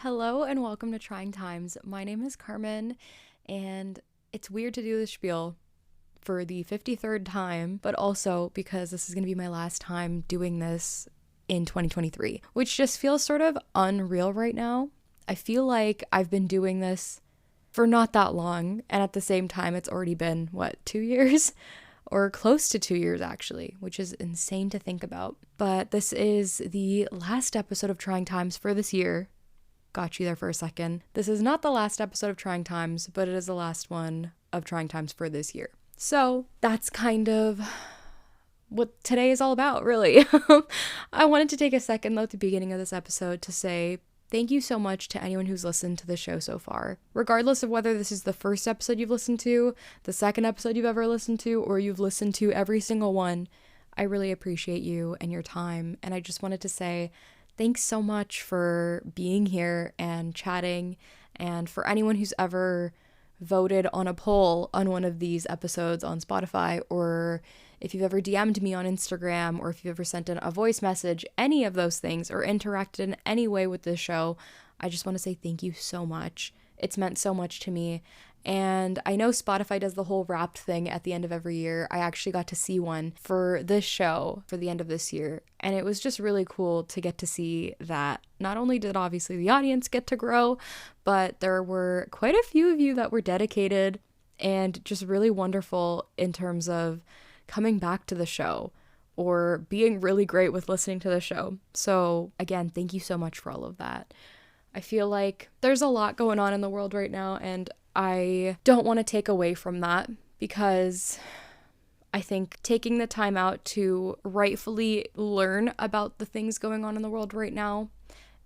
Hello and welcome to Trying Times. My name is Carmen, and it's weird to do this spiel for the 53rd time, but also because this is going to be my last time doing this in 2023, which just feels sort of unreal right now. I feel like I've been doing this for not that long, and at the same time, it's already been, 2 years? Or close to 2 years, actually, which is insane to think about. But this is the last episode of Trying Times for this year. Got you there for a second. This is not the last episode of Trying Times, but it is the last one of Trying Times for this year. So that's kind of what today is all about, really. I wanted to take a second, though, at the beginning of this episode to say thank you so much to anyone who's listened to the show so far. Regardless of whether this is the first episode you've listened to, the second episode you've ever listened to, or you've listened to every single one, I really appreciate you and your time. And I just wanted to say thanks so much for being here and chatting, and for anyone who's ever voted on a poll on one of these episodes on Spotify, or if you've ever DM'd me on Instagram, or if you've ever sent in a voice message, any of those things, or interacted in any way with this show, I just want to say thank you so much. It's meant so much to me. And I know Spotify does the whole wrapped thing at the end of every year. I actually got to see one for this show for the end of this year. And it was just really cool to get to see that not only did obviously the audience get to grow, but there were quite a few of you that were dedicated and just really wonderful in terms of coming back to the show or being really great with listening to the show. So again, thank you so much for all of that. I feel like there's a lot going on in the world right now, and I don't want to take away from that, because I think taking the time out to rightfully learn about the things going on in the world right now,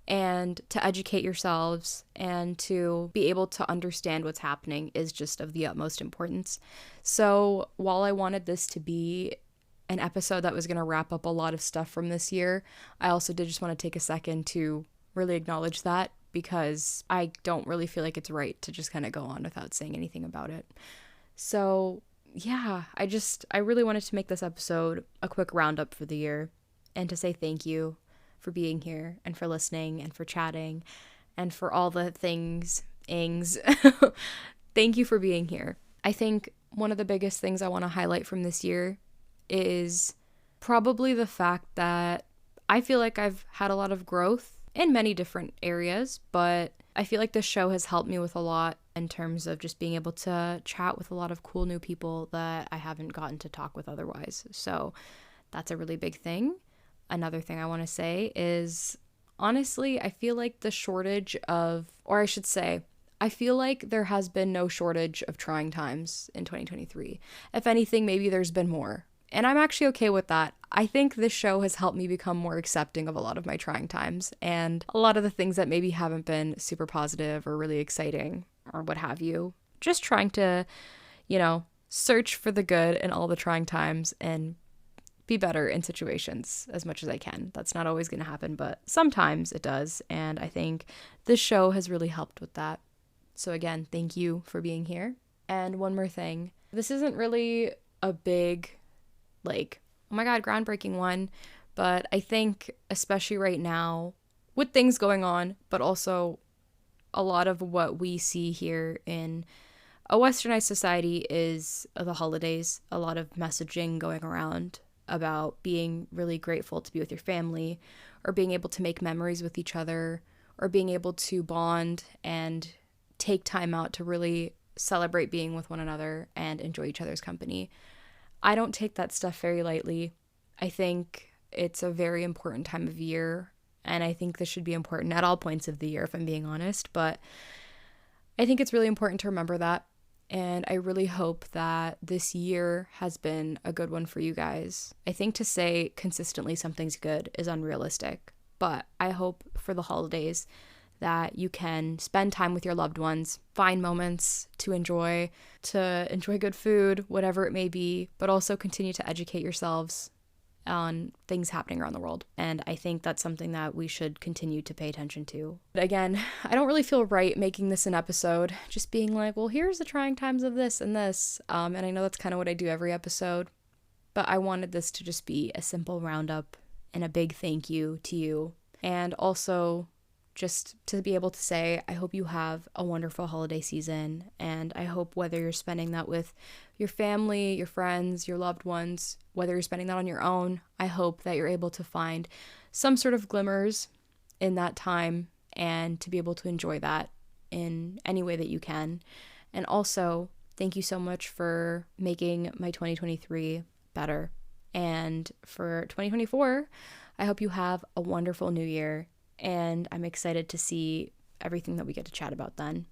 and to educate yourselves and to be able to understand what's happening is just of the utmost importance. So while I wanted this to be an episode that was going to wrap up a lot of stuff from this year, I also did just want to take a second to really acknowledge that, because I don't really feel like it's right to just kind of go on without saying anything about it. So yeah, I really wanted to make this episode a quick roundup for the year, and to say thank you for being here and for listening and for chatting and for all the things. Thank you for being here. I think one of the biggest things I want to highlight from this year is probably the fact that I feel like I've had a lot of growth in many different areas, but I feel like this show has helped me with a lot in terms of just being able to chat with a lot of cool new people that I haven't gotten to talk with otherwise. So that's a really big thing. Another thing I want to say is, honestly, I feel like the shortage of, or I should say, I feel like there has been no shortage of trying times in 2023. If anything, maybe there's been more. And I'm actually okay with that. I think this show has helped me become more accepting of a lot of my trying times and a lot of the things that maybe haven't been super positive or really exciting or what have you. Just trying to, search for the good in all the trying times and be better in situations as much as I can. That's not always going to happen, but sometimes it does. And I think this show has really helped with that. So again, thank you for being here. And one more thing. This isn't really a big, oh my God, groundbreaking one. But I think, especially right now, with things going on, but also a lot of what we see here in a westernized society is the holidays. A lot of messaging going around about being really grateful to be with your family, or being able to make memories with each other, or being able to bond and take time out to really celebrate being with one another and enjoy each other's company. I don't take that stuff very lightly. I think it's a very important time of year, and I think this should be important at all points of the year, if I'm being honest, but I think it's really important to remember that, and I really hope that this year has been a good one for you guys. I think to say consistently something's good is unrealistic, but I hope for the holidays that you can spend time with your loved ones, find moments to enjoy good food, whatever it may be, but also continue to educate yourselves on things happening around the world. And I think that's something that we should continue to pay attention to. But again, I don't really feel right making this an episode, just being like, well, here's the trying times of this and this. And I know that's kind of what I do every episode, but I wanted this to just be a simple roundup and a big thank you to you. And also just to be able to say, I hope you have a wonderful holiday season. And I hope whether you're spending that with your family, your friends, your loved ones, whether you're spending that on your own, I hope that you're able to find some sort of glimmers in that time and to be able to enjoy that in any way that you can. And also, thank you so much for making my 2023 better. And for 2024, I hope you have a wonderful new year. And I'm excited to see everything that we get to chat about then.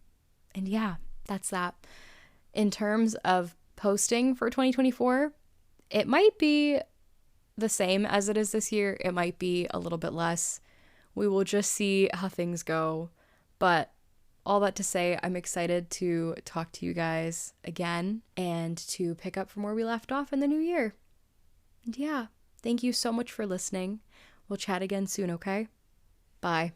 And yeah, that's that. In terms of posting for 2024, it might be the same as it is this year. It might be a little bit less. We will just see how things go. But all that to say, I'm excited to talk to you guys again and to pick up from where we left off in the new year. And yeah, thank you so much for listening. We'll chat again soon, okay? Bye.